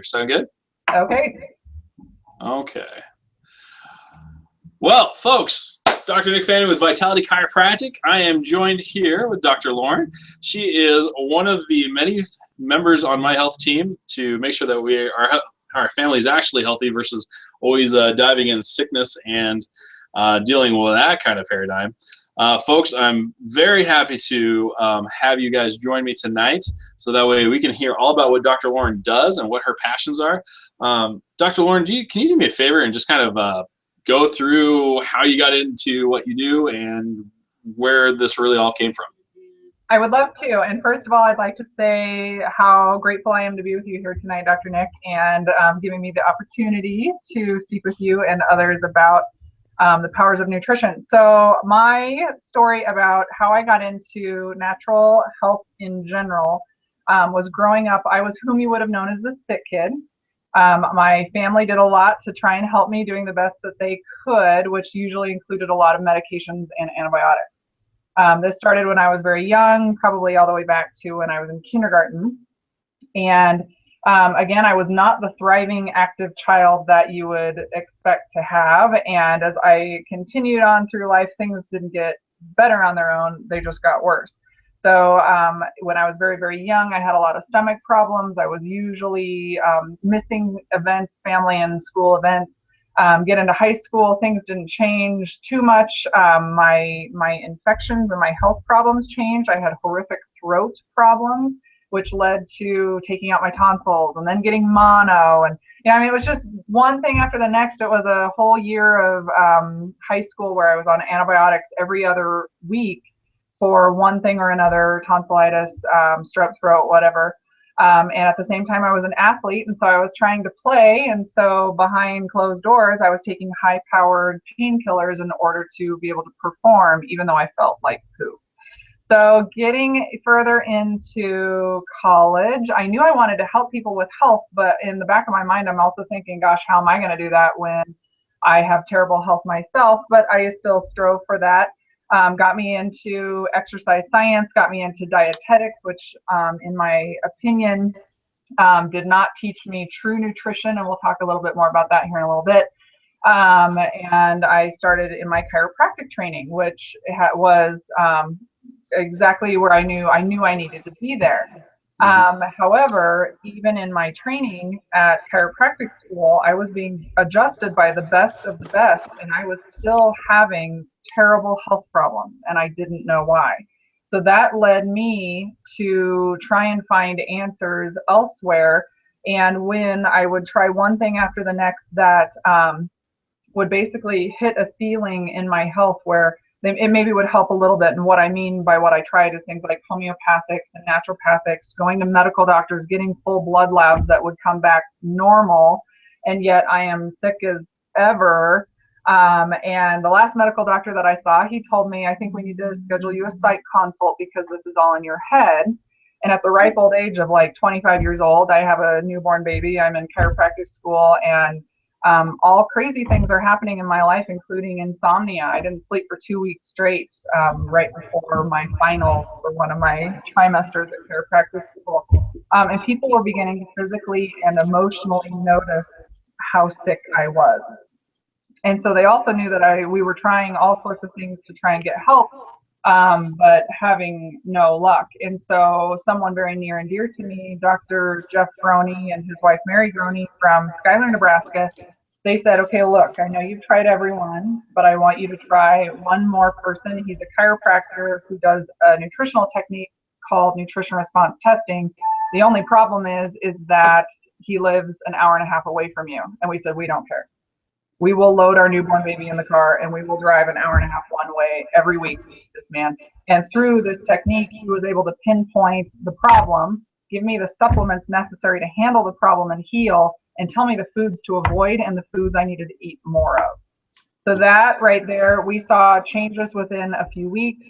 Sound good? Okay. Okay. Well, folks, Dr. Nick Fanning with Vitality Chiropractic. I am joined here with Dr. Lauren. She is one of the many members on my health team to make sure that our family is actually healthy versus always diving in sickness and dealing with that kind of paradigm. Folks, I'm very happy to have you guys join me tonight so that way we can hear all about what Dr. Lauren does and what her passions are. Dr. Lauren, can you do me a favor and just kind of go through how you got into what you do and where this really all came from? I would love to. And first of all, I'd like to say how grateful I am to be with you here tonight, Dr. Nick, and giving me the opportunity to speak with you and others about the powers of nutrition. So my story about how I got into natural health in general was growing up. I was whom you would have known as the sick kid. My family did a lot to try and help me, doing the best that they could, which usually included a lot of medications and antibiotics. This started when I was very young, probably all the way back to when I was in kindergarten. And again, I was not the thriving, active child that you would expect to have. And as I continued on through life, things didn't get better on their own. They just got worse. So when I was very, very young, I had a lot of stomach problems. I was usually missing events, family and school events. Get into high school, things didn't change too much. My infections and my health problems changed. I had horrific throat problems, which led to taking out my tonsils and then getting mono. And it was just one thing after the next. It was a whole year of high school where I was on antibiotics every other week for one thing or another, tonsillitis, strep throat, whatever. And at the same time, I was an athlete, and so I was trying to play. And so behind closed doors, I was taking high-powered painkillers in order to be able to perform, even though I felt like poop. So getting further into college, I knew I wanted to help people with health, but in the back of my mind, I'm also thinking, gosh, how am I going to do that when I have terrible health myself? But I still strove for that. Got me into exercise science, got me into dietetics, which in my opinion did not teach me true nutrition, and we'll talk a little bit more about that here in a little bit. And I started in my chiropractic training, which was exactly where I knew I needed to be there. However, even in my training at chiropractic school, I was being adjusted by the best of the best, and I was still having terrible health problems, and I didn't know why. So that led me to try and find answers elsewhere. And when I would try one thing after the next that would basically hit a ceiling in my health where it maybe would help a little bit. And what I mean by what I tried is things like homeopathics and naturopathics, going to medical doctors, getting full blood labs that would come back normal, and yet I am sick as ever. And the last medical doctor that I saw, he told me, I think we need to schedule you a psych consult because this is all in your head. And at the ripe old age of like 25 years old, I have a newborn baby. I'm in chiropractic school, and all crazy things are happening in my life, including insomnia. I didn't sleep for 2 weeks straight right before my finals for one of my trimesters at chiropractic school. And people were beginning to physically and emotionally notice how sick I was. And so they also knew that we were trying all sorts of things to try and get help, but having no luck. And so someone very near and dear to me, Dr. Jeff Groney and his wife Mary Groney from Schuyler, Nebraska, they said, okay, look, I know you've tried everyone, but I want you to try one more person. He's a chiropractor who does a nutritional technique called nutrition response testing. The only problem is that he lives an hour and a half away from you. And we said, we don't care. We will load our newborn baby in the car and we will drive an hour and a half one way every week to meet this man. And through this technique, he was able to pinpoint the problem, give me the supplements necessary to handle the problem and heal, and tell me the foods to avoid and the foods I needed to eat more of. So that right there, we saw changes within a few weeks.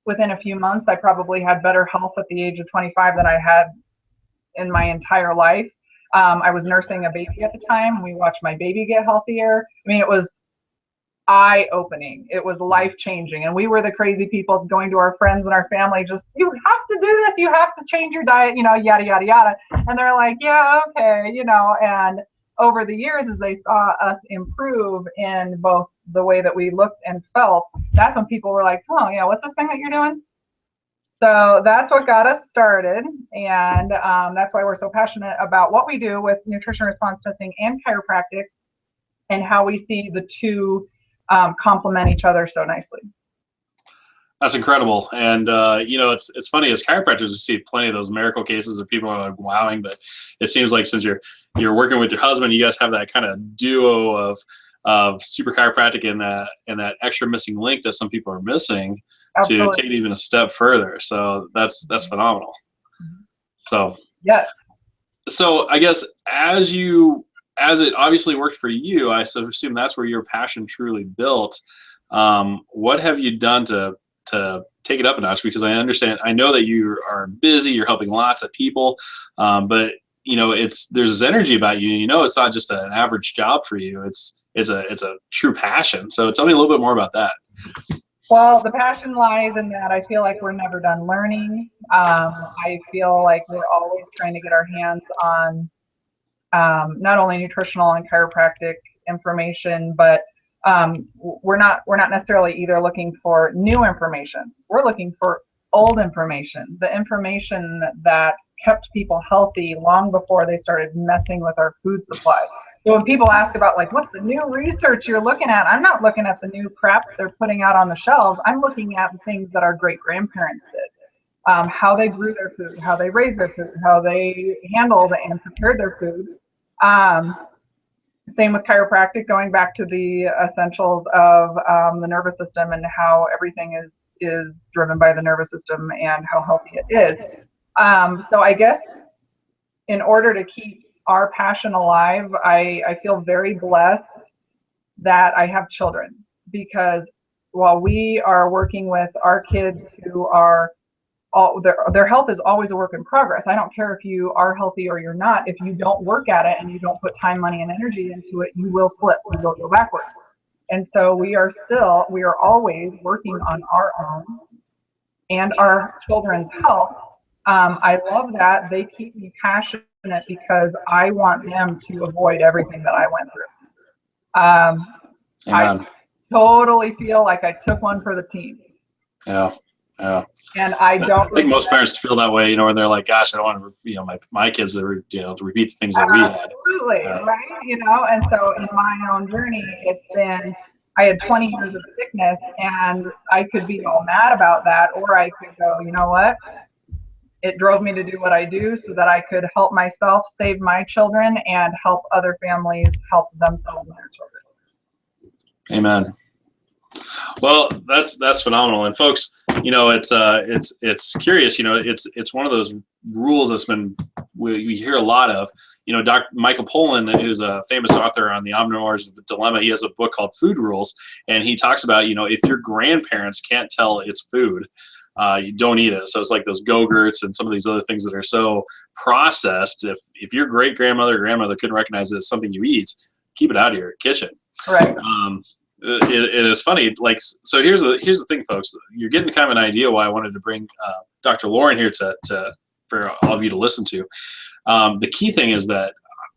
Within a few months, I probably had better health at the age of 25 than I had in my entire life. I was nursing a baby at the time. We watched my baby get healthier. I mean, it was eye-opening. It was life-changing. And we were the crazy people going to our friends and our family, just, you have to do this, you have to change your diet, yada, yada, yada. And they're like, yeah, okay, and over the years, as they saw us improve in both the way that we looked and felt, that's when people were like, oh yeah, what's this thing that you're doing? So that's what got us started, and that's why we're so passionate about what we do with nutrition response testing and chiropractic, and how we see the two complement each other so nicely. That's incredible. And, it's funny, as chiropractors, we see plenty of those miracle cases of people are like wowing, but it seems like since you're working with your husband, you guys have that kind of duo of super chiropractic and that extra missing link that some people are missing. Absolutely. To take it even a step further. So that's phenomenal. So, yeah. So I guess as it obviously worked for you, I assume that's where your passion truly built. What have you done to take it up a notch? Because I know that you are busy, you're helping lots of people, but there's this energy about you. It's not just an average job for you. It's a true passion. So tell me a little bit more about that. Well, the passion lies in that I feel like we're never done learning. I feel like we're always trying to get our hands on not only nutritional and chiropractic information, but we're not necessarily either looking for new information. We're looking for old information, the information that kept people healthy long before they started messing with our food supply. So when people ask about like, what's the new research you're looking at? I'm not looking at the new crap they're putting out on the shelves. I'm looking at the things that our great grandparents did, how they grew their food, how they raised their food, how they handled and prepared their food. Same with chiropractic, going back to the essentials of the nervous system and how everything is driven by the nervous system and how healthy it is. So I guess in order to keep our passion alive, I feel very blessed that I have children, because while we are working with our kids who are their health is always a work in progress. I don't care if you are healthy or you're not. If you don't work at it and you don't put time, money, and energy into it, you will slip, you will go backwards. And so we are always working on our own and our children's health. I love that they keep me passionate because I want them to avoid everything that I went through. I totally feel like I took one for the team. Yeah. And I think most parents feel that way, where they're like, gosh, I don't want to, my kids to repeat the things that we had. Absolutely, right? And so in my own journey, I had 20 years of sickness, and I could be all mad about that, or I could go, you know what? It drove me to do what I do so that I could help myself, save my children, and help other families help themselves and their children. Amen. Well, that's phenomenal. And folks, it's curious, it's one of those rules that's we hear a lot of, Dr. Michael Pollan, who's a famous author on the omnivores of the dilemma. He has a book called Food Rules, and he talks about, if your grandparents can't tell it's food, you don't eat it. So it's like those Go-Gurts and some of these other things that are so processed. If your great grandmother or grandmother couldn't recognize it as something you eat, keep it out of your kitchen. Right. It is funny. Like, so here's the thing, folks. You're getting kind of an idea why I wanted to bring Dr. Lauren here for all of you to listen to. The key thing is that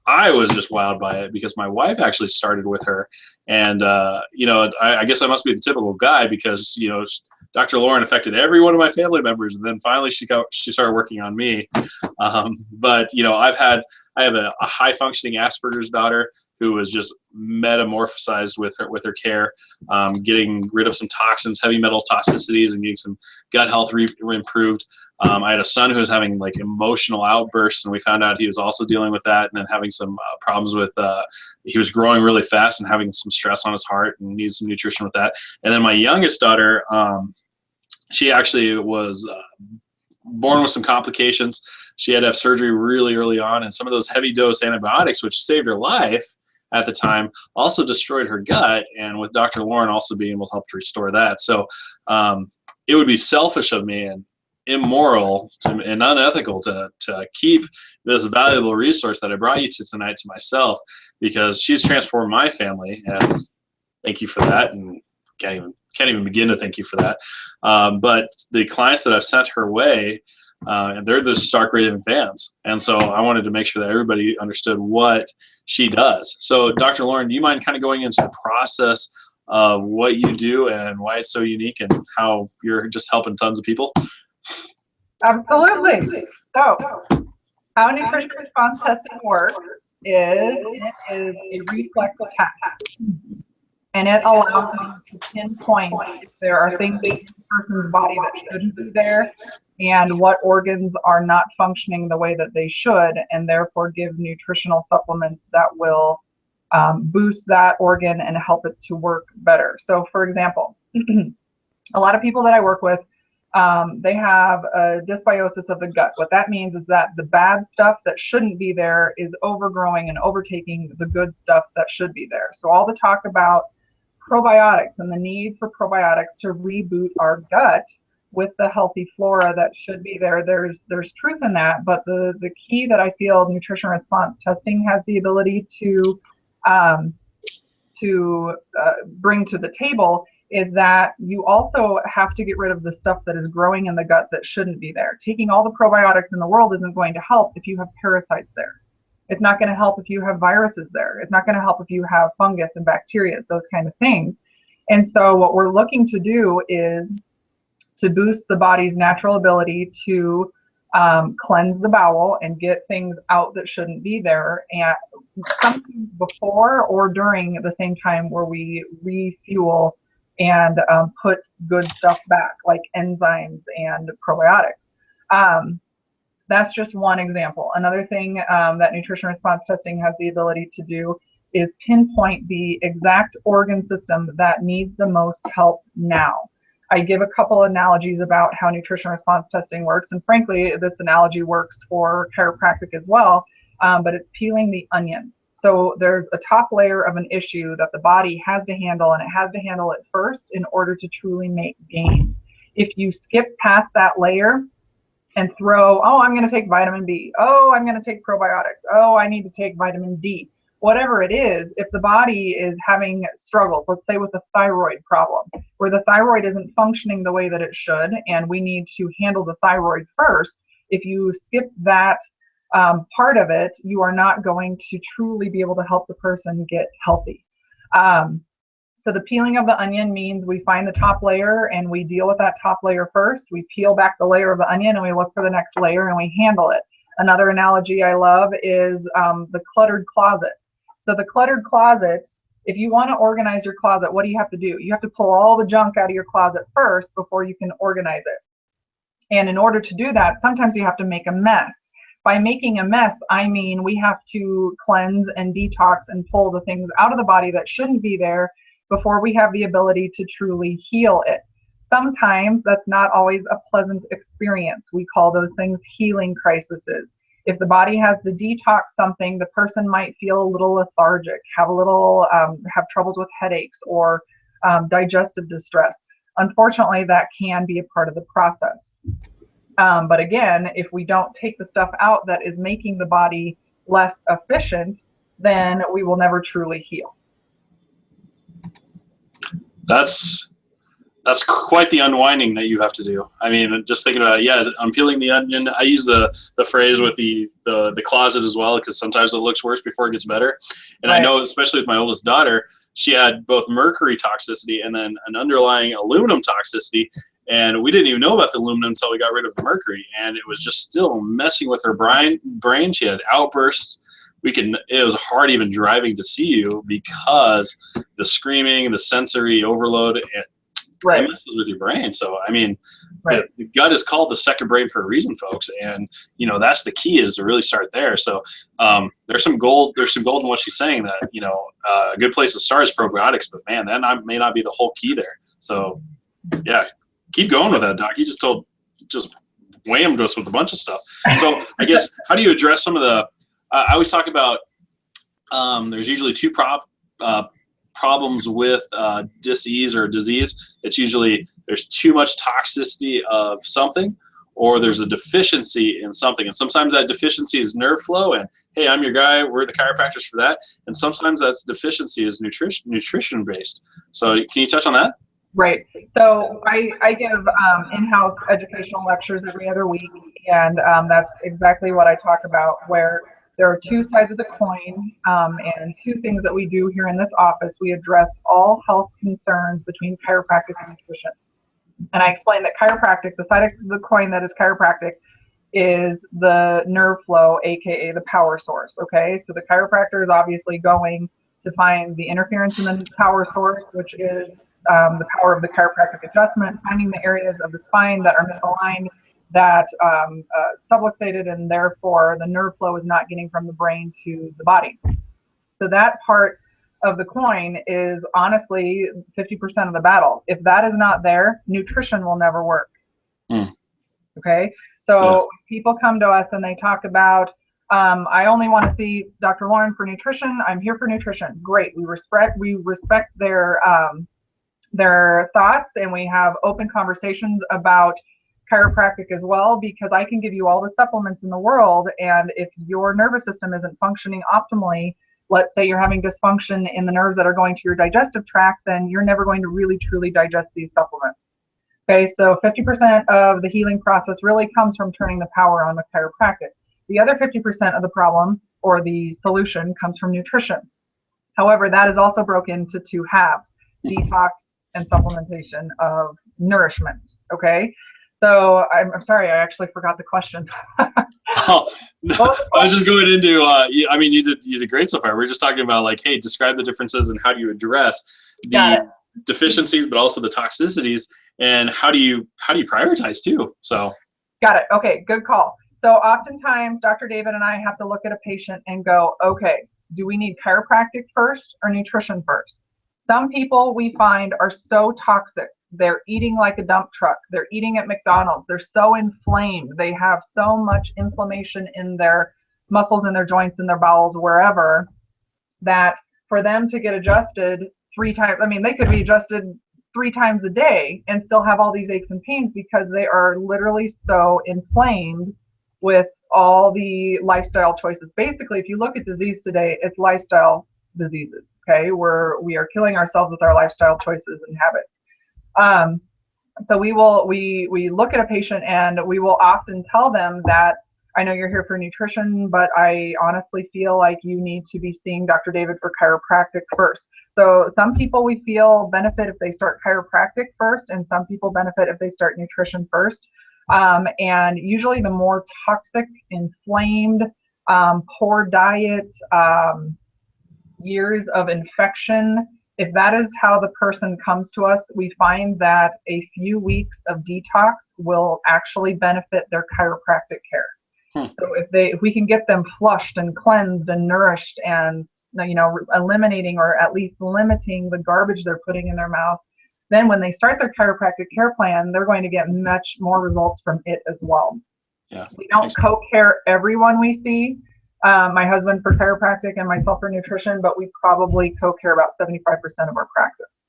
I was just wowed by it because my wife actually started with her, and I guess I must be the typical guy because Dr. Lauren affected every one of my family members, and then finally she started working on me. But I have a high functioning Asperger's daughter who was just metamorphosized with her care, getting rid of some toxins, heavy metal toxicities, and getting some gut health improved. I had a son who was having like emotional outbursts, and we found out he was also dealing with that, and then having some problems with, he was growing really fast and having some stress on his heart and needed some nutrition with that. And then my youngest daughter, she actually was born with some complications. She had to have surgery really early on, and some of those heavy dose antibiotics, which saved her life at the time, also destroyed her gut, and with Dr. Lauren also being able to help to restore that. So it would be selfish of me and immoral and unethical to keep this valuable resource that I brought you to tonight to myself, because she's transformed my family, and thank you for that, and can't even begin to thank you for that. But the clients that I've sent her way, and they're the Stark Radiant fans, and so I wanted to make sure that everybody understood what she does. So, Dr. Lauren, do you mind kind of going into the process of what you do and why it's so unique and how you're just helping tons of people? Absolutely. So, how nutrition response testing works is it is a reflex attack, and it allows me to pinpoint if there are things in the person's body that shouldn't be there, and what organs are not functioning the way that they should, and therefore give nutritional supplements that will boost that organ and help it to work better. So, for example, a lot of people that I work with, they have a dysbiosis of the gut. What that means is that the bad stuff that shouldn't be there is overgrowing and overtaking the good stuff that should be there. So all the talk about probiotics and the need for probiotics to reboot our gut with the healthy flora that should be there, there's truth in that. But the key that I feel nutrition response testing has the ability to bring to the table is that you also have to get rid of the stuff that is growing in the gut that shouldn't be there. Taking all the probiotics in the world isn't going to help if you have parasites there. It's not going to help if you have viruses there. It's not going to help if you have fungus and bacteria, those kind of things. And so what we're looking to do is to boost the body's natural ability to cleanse the bowel and get things out that shouldn't be there, and something before or during the same time where we refuel and put good stuff back, like enzymes and probiotics. That's just one example. Another thing that nutrition response testing has the ability to do is pinpoint the exact organ system that needs the most help now. I give a couple analogies about how nutrition response testing works, and frankly, this analogy works for chiropractic as well, but it's peeling the onion. So there's a top layer of an issue that the body has to handle, and it has to handle it first in order to truly make gains. If you skip past that layer and throw, oh, I'm going to take vitamin B, oh, I'm going to take probiotics, oh, I need to take vitamin D, whatever it is, if the body is having struggles, let's say with a thyroid problem, where the thyroid isn't functioning the way that it should, and we need to handle the thyroid first, if you skip that part of it, you are not going to truly be able to help the person get healthy. So the peeling of the onion means we find the top layer and we deal with that top layer first. We peel back the layer of the onion and we look for the next layer and we handle it. Another analogy I love is the cluttered closet. So the cluttered closet, if you want to organize your closet, what do you have to do? You have to pull all the junk out of your closet first before you can organize it. And in order to do that, sometimes you have to make a mess. By making a mess, I mean we have to cleanse and detox and pull the things out of the body that shouldn't be there before we have the ability to truly heal it. Sometimes that's not always a pleasant experience. We call those things healing crises. If the body has to detox something, the person might feel a little lethargic, have troubles with headaches or digestive distress. Unfortunately, that can be a part of the process. But again, if we don't take the stuff out that is making the body less efficient, then we will never truly heal. That's quite the unwinding that you have to do. I mean, just thinking about it, yeah, I'm peeling the onion. I use the phrase with the closet as well, because sometimes it looks worse before it gets better. And right. I know, especially with my oldest daughter, she had both mercury toxicity and then an underlying aluminum toxicity. And we didn't even know about the aluminum until we got rid of the mercury. And it was just still messing with her brain. She had outbursts. It was hard even driving to see you because the screaming, the sensory overload, it messes with your brain. So, I mean, the gut is called the second brain for a reason, folks. And, that's the key, is to really start there. So there's some gold in what she's saying, that, a good place to start is probiotics. But, man, that may not be the whole key there. So, yeah, keep going with that, Doc. You just whammed us with a bunch of stuff. So I guess, how do you address some of the I always talk about there's usually two problems with disease. It's usually there's too much toxicity of something, or there's a deficiency in something. And sometimes that deficiency is nerve flow, and hey, I'm your guy, we're the chiropractors for that. And sometimes that deficiency is nutrition based. So can you touch on that? Right. So I give in-house educational lectures every other week, and that's exactly what I talk about, where there are two sides of the coin, and two things that we do here in this office. We address all health concerns between chiropractic and nutrition. And I explain that chiropractic, the side of the coin that is chiropractic, is the nerve flow, aka the power source. Okay, so the chiropractor is obviously going to find the interference in the power source, which is the power of the chiropractic adjustment, finding the areas of the spine that are misaligned, that subluxated, and therefore the nerve flow is not getting from the brain to the body. So that part of the coin is honestly 50% of the battle. If that is not there, nutrition will never work. Okay, so people come to us and they talk about, I only want to see Dr. Lauren for nutrition. I'm here for nutrition. Great. We respect their thoughts, and we have open conversations about chiropractic as well, because I can give you all the supplements in the world, and if your nervous system isn't functioning optimally, let's say you're having dysfunction in the nerves that are going to your digestive tract, then you're never going to really truly digest these supplements. Okay, so 50% of the healing process really comes from turning the power on with chiropractic. The other 50% of the problem or the solution comes from nutrition. However, that is also broken into two halves: detox and supplementation of nourishment. Okay, so I'm sorry, I actually forgot the question. Oh, no, I was just going into, I mean, you did great so far. We're just talking about, like, hey, describe the differences and how do you address the deficiencies, but also the toxicities, and how do you prioritize too? So. Got it. Okay, good call. So oftentimes, Dr. David and I have to look at a patient and go, okay, do we need chiropractic first or nutrition first? Some people we find are so toxic. They're eating like a dump truck. They're eating at McDonald's. They're so inflamed. They have so much inflammation in their muscles, in their joints, in their bowels, wherever, that for them to get adjusted 3 times, I mean, they could be adjusted 3 times a day and still have all these aches and pains because they are literally so inflamed with all the lifestyle choices. Basically, if you look at disease today, it's lifestyle diseases. Okay, we are killing ourselves with our lifestyle choices and habits. So we look at a patient and we will often tell them that, I know you're here for nutrition, but I honestly feel like you need to be seeing Dr. David for chiropractic first. So some people we feel benefit if they start chiropractic first, and some people benefit if they start nutrition first. And usually the more toxic, inflamed, poor diet, years of infection, if that is how the person comes to us, we find that a few weeks of detox will actually benefit their chiropractic care. So if we can get them flushed and cleansed and nourished and, you know, eliminating or at least limiting the garbage they're putting in their mouth, then when they start their chiropractic care plan, they're going to get much more results from it as well. Yeah. We don't co-care everyone we see. My husband for chiropractic and myself for nutrition, but we probably co-care about 75% of our practice.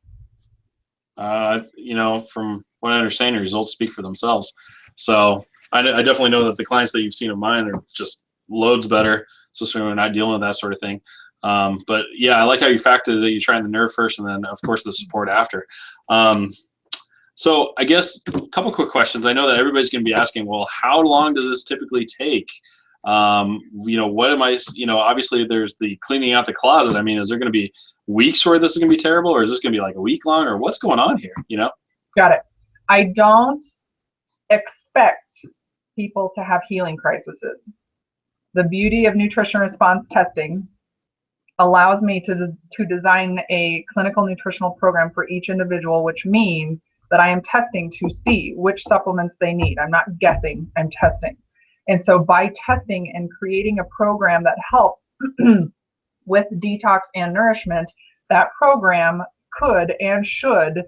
You know, from what I understand, your results speak for themselves. So I definitely know that the clients that you've seen of mine are just loads better, so we're not dealing with that sort of thing. But yeah, I like how you factor that you try the nerve first and then of course the support after. So I guess a couple quick questions. I know that everybody's going to be asking, well, how long does this typically take? You know, what am I, you know, obviously there's the cleaning out the closet. I mean, is there going to be weeks where this is going to be terrible, or is this going to be like a week long, or what's going on here, you know? Got it. I don't expect people to have healing crises. The beauty of nutrition response testing allows me to design a clinical nutritional program for each individual, which means that I am testing to see which supplements they need. I'm not guessing, I'm testing. And so by testing and creating a program that helps with detox and nourishment, that program could and should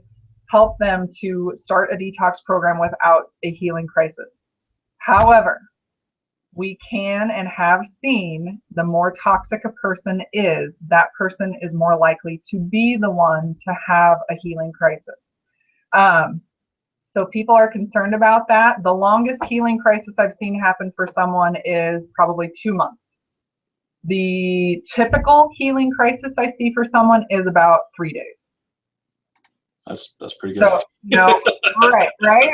help them to start a detox program without a healing crisis. However, we can and have seen the more toxic a person is, that person is more likely to be the one to have a healing crisis. So people are concerned about that. The longest healing crisis I've seen happen for someone is probably 2 months. The typical healing crisis I see for someone is about 3 days. That's pretty good. So, right?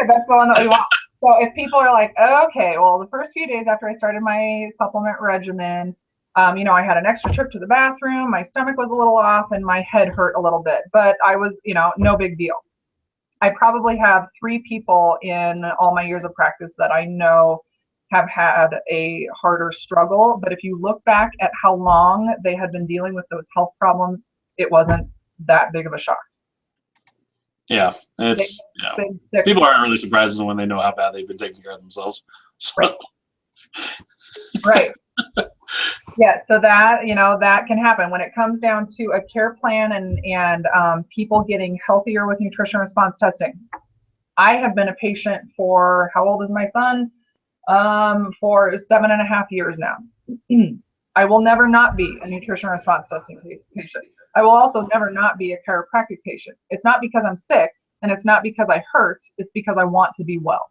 That's the one that we want. So if people are like, okay, well, the first few days after I started my supplement regimen, I had an extra trip to the bathroom, my stomach was a little off, and my head hurt a little bit, but I was, no big deal. I probably have 3 people in all my years of practice that I know have had a harder struggle. But if you look back at how long they had been dealing with those health problems, it wasn't that big of a shock. Yeah, people aren't really surprised when they know how bad they've been taking care of themselves. So. Right. Yeah, so that, that can happen when it comes down to a care plan and people getting healthier with nutrition response testing. I have been a patient for, how old is my son? For 7.5 years now. I will never not be a nutrition response testing patient. I will also never not be a chiropractic patient. It's not because I'm sick and it's not because I hurt, it's because I want to be well.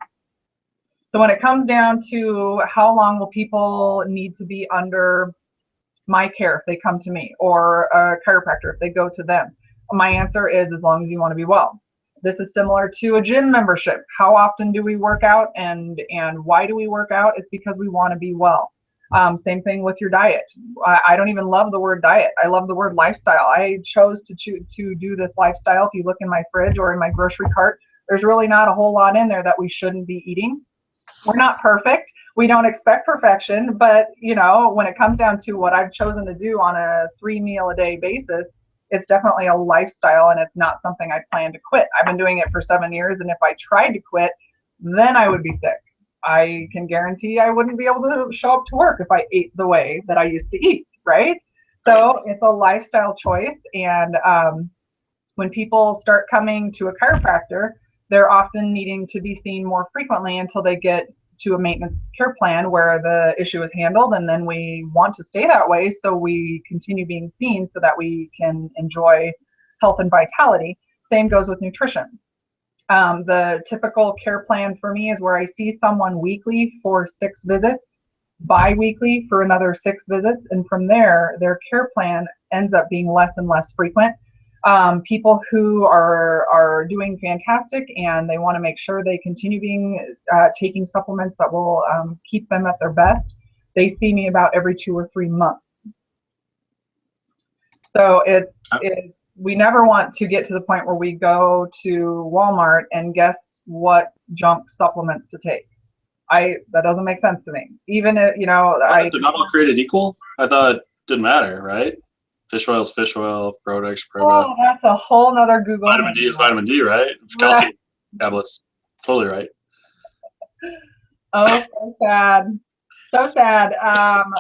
So when it comes down to how long will people need to be under my care if they come to me, or a chiropractor if they go to them, my answer is as long as you want to be well. This is similar to a gym membership. How often do we work out and why do we work out? It's because we want to be well. Same thing with your diet. I don't even love the word diet. I love the word lifestyle. I chose to do this lifestyle. If you look in my fridge or in my grocery cart, there's really not a whole lot in there that we shouldn't be eating. We're not perfect. We don't expect perfection, but when it comes down to what I've chosen to do on a 3-meal-a-day basis, it's definitely a lifestyle and it's not something I plan to quit. I've been doing it for 7 years, and if I tried to quit, then I would be sick. I can guarantee I wouldn't be able to show up to work if I ate the way that I used to eat, right? So it's a lifestyle choice, and when people start coming to a chiropractor, they're often needing to be seen more frequently until they get to a maintenance care plan where the issue is handled, and then we want to stay that way so we continue being seen so that we can enjoy health and vitality. Same goes with nutrition. The typical care plan for me is where I see someone weekly for 6 visits, bi-weekly for another 6 visits, and from there their care plan ends up being less and less frequent. People who are doing fantastic and they want to make sure they continue taking supplements that will keep them at their best, they see me about every 2 or 3 months. So we never want to get to the point where we go to Walmart and guess what junk supplements to take. That doesn't make sense to me. Even if, they're not all created equal. I thought it didn't matter, right? Fish oil is fish oil, Prodex, Oh, that's a whole nother Google. Vitamin D is vitamin D, right? Calcium tablets, totally right. Oh, so sad. So sad.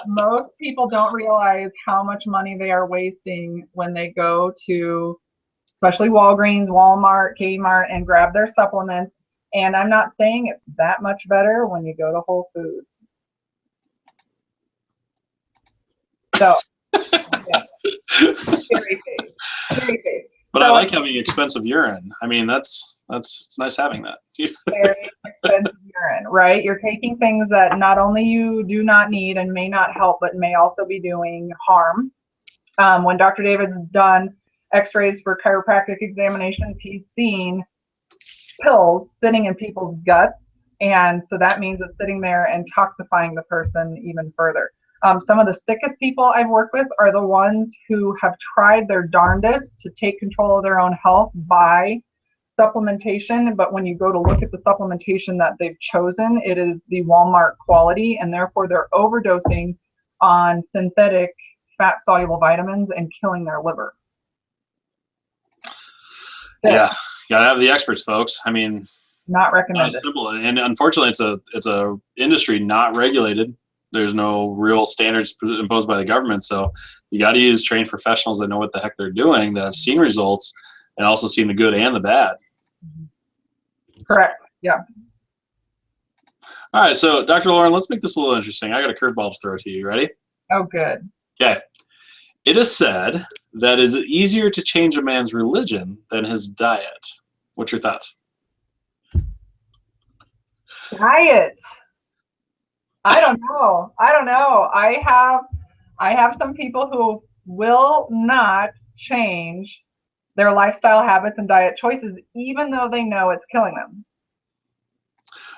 Most people don't realize how much money they are wasting when they go to, especially Walgreens, Walmart, Kmart, and grab their supplements. And I'm not saying it's that much better when you go to Whole Foods. So, yeah. Very safe. But I like having expensive urine. I mean, it's nice having that. Very expensive urine, right? You're taking things that not only you do not need and may not help, but may also be doing harm. When Dr. David's done x-rays for chiropractic examinations, he's seen pills sitting in people's guts. And so that means it's sitting there and toxifying the person even further. Some of the sickest people I've worked with are the ones who have tried their darndest to take control of their own health by supplementation, but when you go to look at the supplementation that they've chosen, it is the Walmart quality, and therefore they're overdosing on synthetic fat-soluble vitamins and killing their liver. Yeah, gotta have the experts, folks. I mean, not recommended. Not simple, and unfortunately, it's a industry not regulated. There's no real standards imposed by the government, so you got to use trained professionals that know what the heck they're doing, that have seen results, and also seen the good and the bad. Correct. Yeah. All right, so Dr. Lauren, let's make this a little interesting. I got a curveball to throw to you. Ready? Oh, good. Okay. It is said that it is easier to change a man's religion than his diet. What's your thoughts? Diet. I don't know. I don't know. I have some people who will not change their lifestyle habits and diet choices, even though they know it's killing them.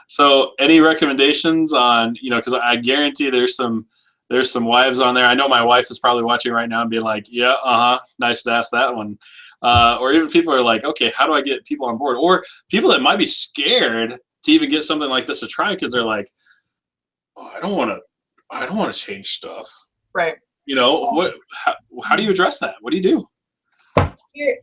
So, any recommendations on, because I guarantee there's some wives on there. I know my wife is probably watching right now and being like, yeah, nice to ask that one. Or even people are like, okay, how do I get people on board? Or people that might be scared to even get something like this to try because they're like, oh, I don't want to change stuff. Right. How do you address that? What do you do?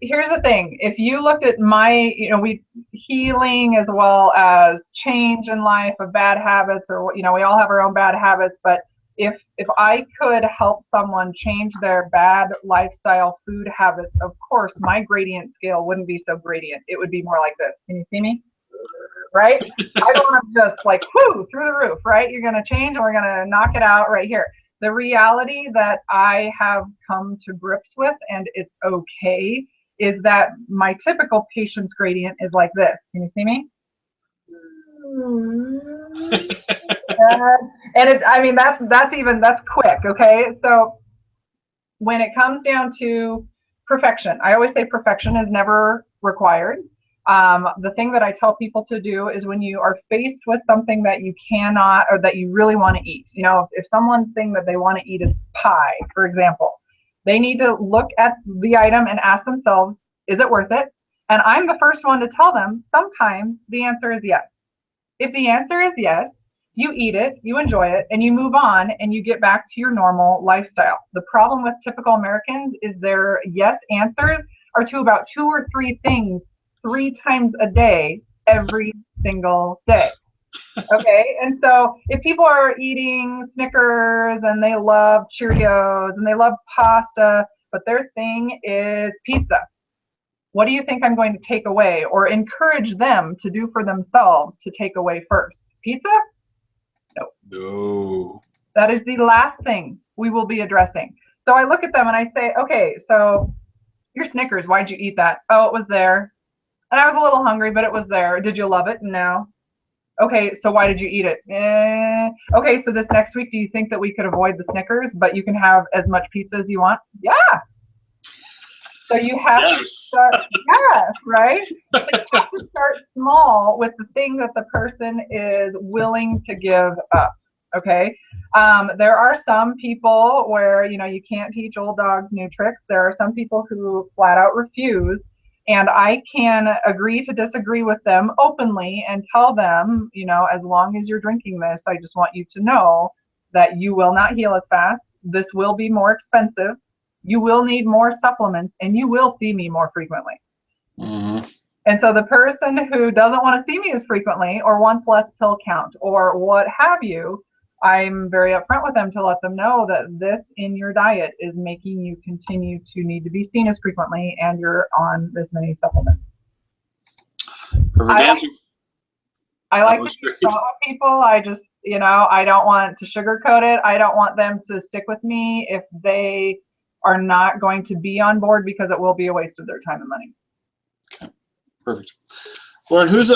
Here's the thing. If you looked at my, we healing as well as change in life of bad habits, or we all have our own bad habits, but if I could help someone change their bad lifestyle food habits, of course my gradient scale wouldn't be so gradient. It would be more like this. Can you see me? Right? I don't want to just like whoo through the roof, right? You're going to change and we're going to knock it out right here. The reality that I have come to grips with, and it's okay, is that my typical patient's gradient is like this. Can you see me? And that's quick, okay? So when it comes down to perfection, I always say perfection is never required. The thing that I tell people to do is when you are faced with something that you cannot or that you really want to eat, if someone's thing that they want to eat is pie, for example, they need to look at the item and ask themselves, is it worth it? And I'm the first one to tell them sometimes the answer is yes. If the answer is yes, you eat it, you enjoy it, and you move on and you get back to your normal lifestyle. The problem with typical Americans is their yes answers are to about 2 or 3 things 3 times a day, every single day. Okay, and so if people are eating Snickers and they love Cheerios and they love pasta, but their thing is pizza, what do you think I'm going to take away or encourage them to do for themselves to take away first? Pizza? No. That is the last thing we will be addressing. So I look at them and I say, okay, so your Snickers, why'd you eat that? Oh, it was there. And I was a little hungry, but it was there. Did you love it? No. Okay, so why did you eat it? Okay, so this next week, do you think that we could avoid the Snickers, but you can have as much pizza as you want? Yeah. So you have to start, yeah, right? So you have to start small with the thing that the person is willing to give up. Okay. There are some people where, you can't teach old dogs new tricks. There are some people who flat out refuse. And I can agree to disagree with them openly and tell them, as long as you're drinking this, I just want you to know that you will not heal as fast. This will be more expensive. You will need more supplements and you will see me more frequently. Mm-hmm. And so the person who doesn't want to see me as frequently or wants less pill count or what have you, I'm very upfront with them to let them know that this in your diet is making you continue to need to be seen as frequently and you're on this many supplements. Perfect answer. I like to be strong with people. I just, I don't want to sugarcoat it. I don't want them to stick with me if they are not going to be on board because it will be a waste of their time and money. Okay, perfect. Lauren, who's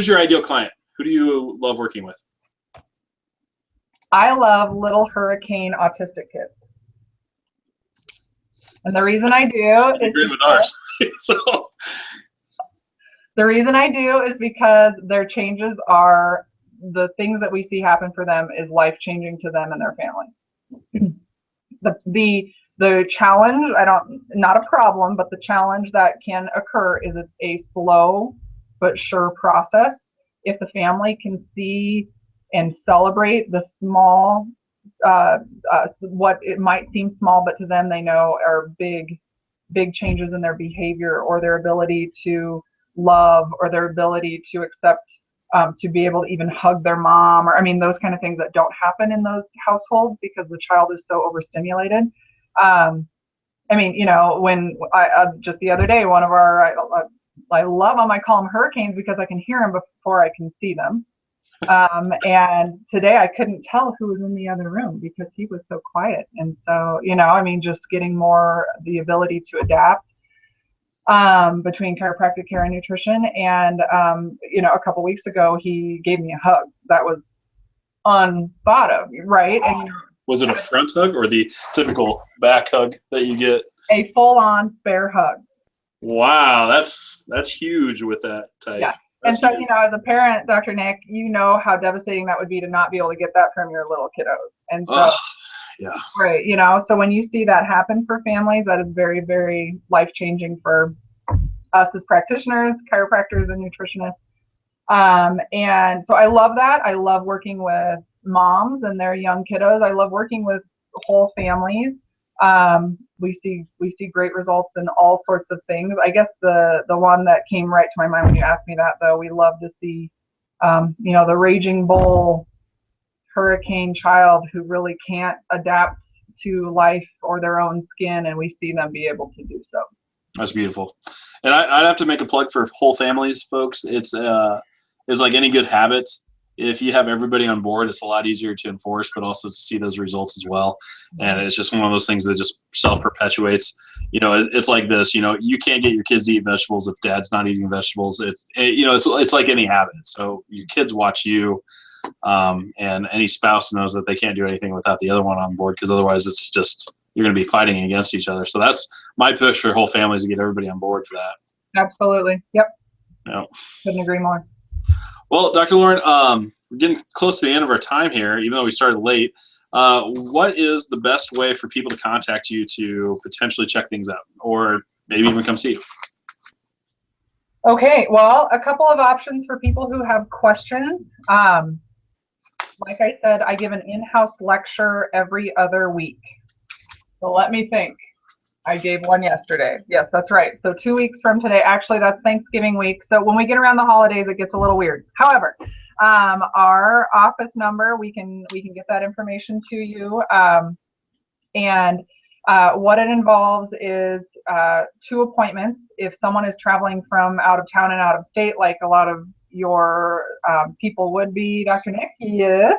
your ideal client? Who do you love working with? I love little hurricane autistic kids. And the reason I do is with ours. So the reason I do is because their changes are the things that we see happen for them is life-changing to them and their families. The challenge, not a problem, but the challenge that can occur is it's a slow but sure process. If the family can see and celebrate the small, what it might seem small, but to them they know are big changes in their behavior or their ability to love or their ability to accept, to be able to even hug their mom, or those kind of things that don't happen in those households because the child is so overstimulated. When I just the other day, one of our I love them. I call them hurricanes because I can hear them before I can see them. And today I couldn't tell who was in the other room because he was so quiet. And so, just getting more the ability to adapt. between chiropractic care and nutrition. And, a couple weeks ago, he gave me a hug. That was unthought of, right? And was it a front hug or the typical back hug that you get? A full-on bear hug. Wow, that's huge with that type. Yeah. That's and so, huge. as a parent, Dr. Nick, how devastating that would be to not be able to get that from your little kiddos. And so, yeah. Right. So when you see that happen for families, that is very, very life-changing for us as practitioners, chiropractors, and nutritionists. And so I love that. I love working with moms and their young kiddos. I love working with whole families. We see great results in all sorts of things. I guess the one that came right to my mind when you asked me that, though, we love to see, the raging bull hurricane child who really can't adapt to life or their own skin, and we see them be able to do so. That's beautiful. And I'd have to make a plug for whole families, folks. It's like any good habit. If you have everybody on board, it's a lot easier to enforce, but also to see those results as well. And it's just one of those things that just self-perpetuates. It's like this. You can't get your kids to eat vegetables if dad's not eating vegetables. It's like any habit. So your kids watch you, and any spouse knows that they can't do anything without the other one on board, because otherwise it's just you're going to be fighting against each other. So that's my push for whole families, to get everybody on board for that. Absolutely. Yep. Yep. Couldn't agree more. Well, Dr. Lauren, we're getting close to the end of our time here, even though we started late. What is the best way for people to contact you to potentially check things out, or maybe even come see you? Okay, well, a couple of options for people who have questions. Like I said, I give an in-house lecture every other week. So let me think. I gave one yesterday. Yes, that's right. So 2 weeks from today, actually, that's Thanksgiving week. So when we get around the holidays, it gets a little weird. However, our office number, we can get that information to you. And what it involves is 2 appointments. If someone is traveling from out of town and out of state, like a lot of your people would be, Dr. Nick, yes.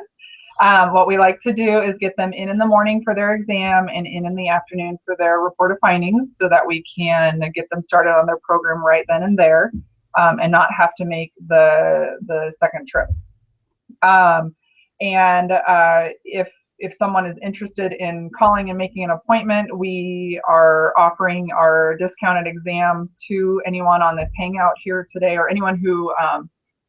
What we like to do is get them in the morning for their exam and in the afternoon for their report of findings, so that we can get them started on their program right then and there, and not have to make the second trip. If someone is interested in calling and making an appointment, we are offering our discounted exam to anyone on this hangout here today, or anyone who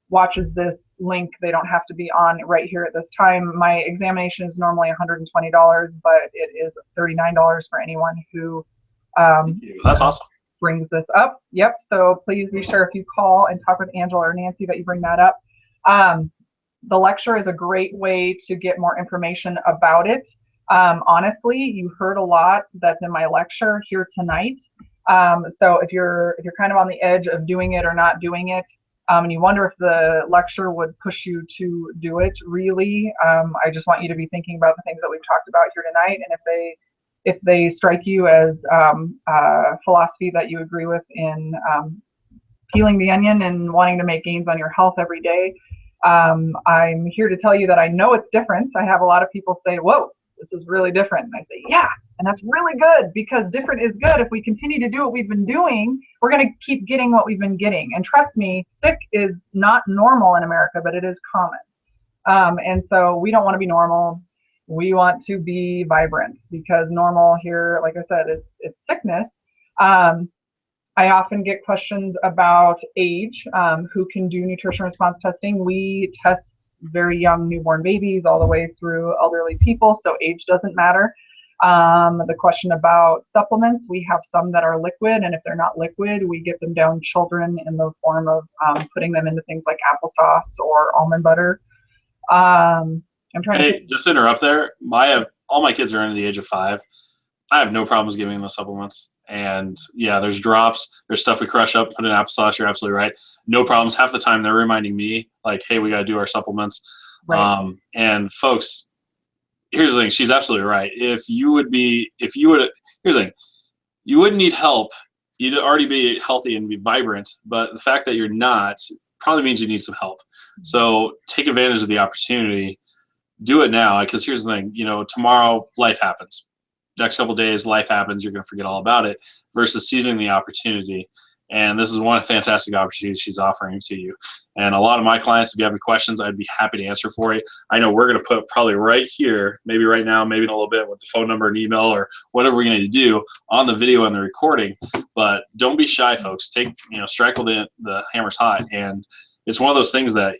watches this link. They don't have to be on right here at this time. My examination is normally $120, but it is $39 for anyone who that's awesome. Brings this up. Yep. So please be sure, if you call and talk with Angela or Nancy, that you bring that up. The lecture is a great way to get more information about it. Honestly, you heard a lot that's in my lecture here tonight. So if you're kind of on the edge of doing it or not doing it, and you wonder if the lecture would push you to do it, really, I just want you to be thinking about the things that we've talked about here tonight, and if they strike you as a philosophy that you agree with in peeling the onion and wanting to make gains on your health every day, I'm here to tell you that I know it's different. I have a lot of people say, whoa, this is really different. And I say, yeah, and that's really good, because different is good. If we continue to do what we've been doing, we're going to keep getting what we've been getting. And trust me, sick is not normal in America, but it is common. And so we don't want to be normal. We want to be vibrant, because normal here, like I said, it's sickness. I often get questions about age, who can do nutrition response testing. We test very young newborn babies all the way through elderly people, so age doesn't matter. The question about supplements, we have some that are liquid, and if they're not liquid, we get them down children in the form of putting them into things like applesauce or almond butter. I'm trying to just interrupt there. All my kids are under the age of 5. I have no problems giving them the supplements. And yeah, there's drops, there's stuff we crush up, put in applesauce. You're absolutely right. No problems. Half the time they're reminding me, like, hey, we got to do our supplements. Right. And folks, here's the thing. She's absolutely right. Here's the thing. You wouldn't need help. You'd already be healthy and be vibrant. But the fact that you're not probably means you need some help. So take advantage of the opportunity. Do it now. Because here's the thing. Tomorrow life happens. next couple of days, life happens, you're going to forget all about it, versus seizing the opportunity. And this is one fantastic opportunity she's offering to you. And a lot of my clients, if you have any questions, I'd be happy to answer for you. I know we're going to put probably right here, maybe right now, maybe in a little bit, with the phone number and email or whatever we're going to do on the video and the recording. But don't be shy, folks. Strike while the hammer's hot. And it's one of those things that,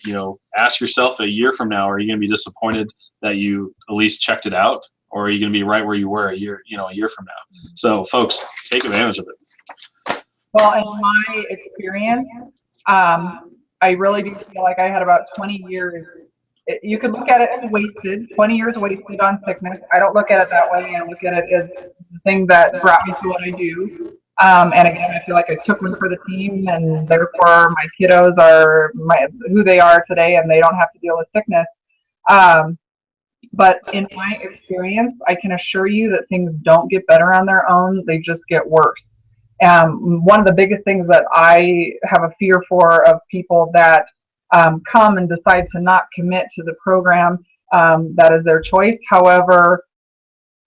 ask yourself a year from now, are you going to be disappointed that you at least checked it out? Or are you going to be right where you were a year from now? So, folks, take advantage of it. Well, in my experience, I really do feel like I had about 20 years. You could look at it as wasted, 20 years wasted on sickness. I don't look at it that way. I look at it as the thing that brought me to what I do. And again, I feel like I took one for the team, and therefore my kiddos are who they are today, and they don't have to deal with sickness. But in my experience, I can assure you that things don't get better on their own. They just get worse. One of the biggest things that I have a fear for of people that come and decide to not commit to the program, that is their choice. However,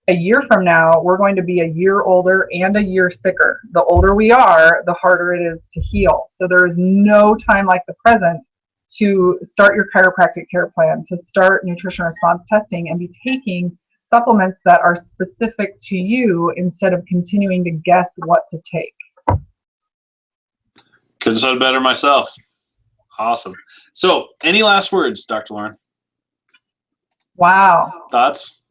a year from now, we're going to be a year older and a year sicker. The older we are, the harder it is to heal. So there is no time like the present to start your chiropractic care plan, to start nutrition response testing, and be taking supplements that are specific to you instead of continuing to guess what to take. Couldn't have said it better myself. Awesome. So, any last words, Dr. Lauren? Wow. Thoughts?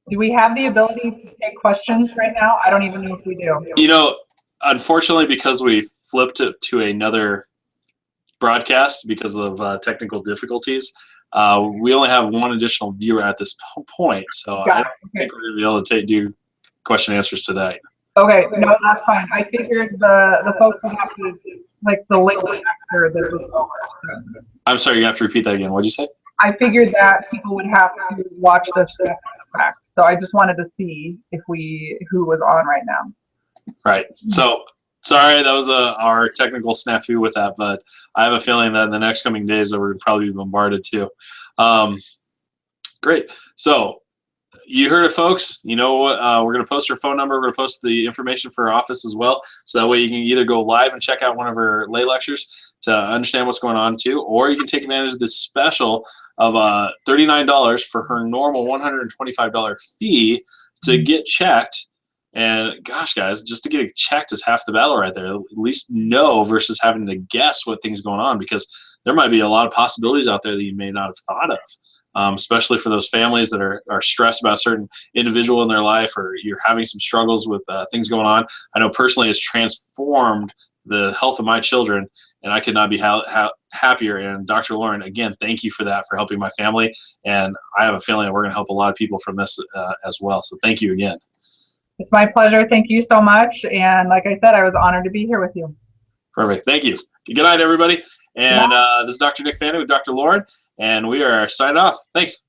Do we have the ability to take questions right now? I don't even know if we do. Unfortunately, because we flipped it to another broadcast because of technical difficulties, we only have one additional viewer at this point, so I don't think we're going to be able to do question and answers today. Okay, no, that's fine. I figured the folks would have to, the link after this was over. So. I'm sorry, you have to repeat that again. What did you say? I figured that people would have to watch this back, so I just wanted to see who was on right now. Right. So, sorry, that was our technical snafu with that, but I have a feeling that in the next coming days that we're going to probably be bombarded too. Great. So, you heard it, folks. You know what? We're going to post our phone number. We're going to post the information for our office as well. So that way you can either go live and check out one of our lay lectures to understand what's going on too, or you can take advantage of this special of $39 for her normal $125 fee to get checked. And gosh, guys, just to get it checked is half the battle right there. At least know versus having to guess what things going on, because there might be a lot of possibilities out there that you may not have thought of. Especially for those families that are stressed about a certain individual in their life, or you're having some struggles with things going on. I know personally it's transformed the health of my children, and I could not be happier. And Dr. Lauren, again, thank you for that, for helping my family. And I have a feeling that we're going to help a lot of people from this as well. So thank you again. It's my pleasure. Thank you so much. And like I said, I was honored to be here with you. Perfect. Thank you. Good night, everybody. And this is Dr. Nick Fanning with Dr. Lauren. And we are signing off. Thanks.